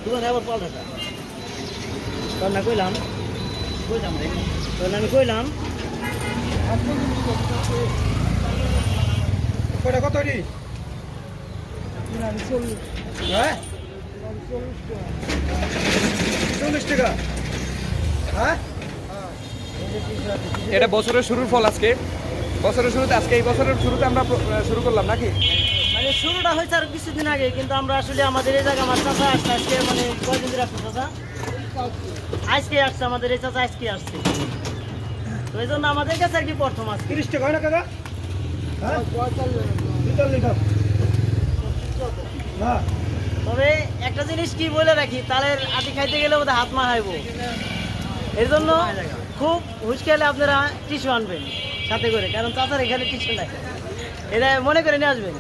তোমার আবার পাল্টাটা তোর না কইলাম রে তোর না আমি কইলাম কটা কত রে হ্যাঁ 40 টাকা হ্যাঁ এটা বছরের শুরুর ফল আজকে বছরের শুরুতে আজকে এই বছরের শুরুতে আমরা শুরু করলাম নাকি মানে শুরুটা হয়েছে আর কিছুদিন আগে কিন্তু আমরা আসলে আমাদের এই জায়গা আমার চাচা আসছে আজকে মানে কয়দিন ধরে আসছে চাচা আজকে আসছে আমাদের এই চাচা আজকে আসছে তো এই জন্য আমাদের কাছে আর কি প্রথম আজকে 30 টাকা হয় না কাকা হ্যাঁ 45 টাকা না তবে একটা জিনিস কি বলে রাখি তালের আটি খাইতে গেলে ওদের হাত মা হাইব এর জন্য খুব হুঁশকেলে আপনারা টিস্যু আনবেন সাথে করে কারণ চাচার এখানে টিস্যু নাই এটা মনে করে নিয়ে আসবেন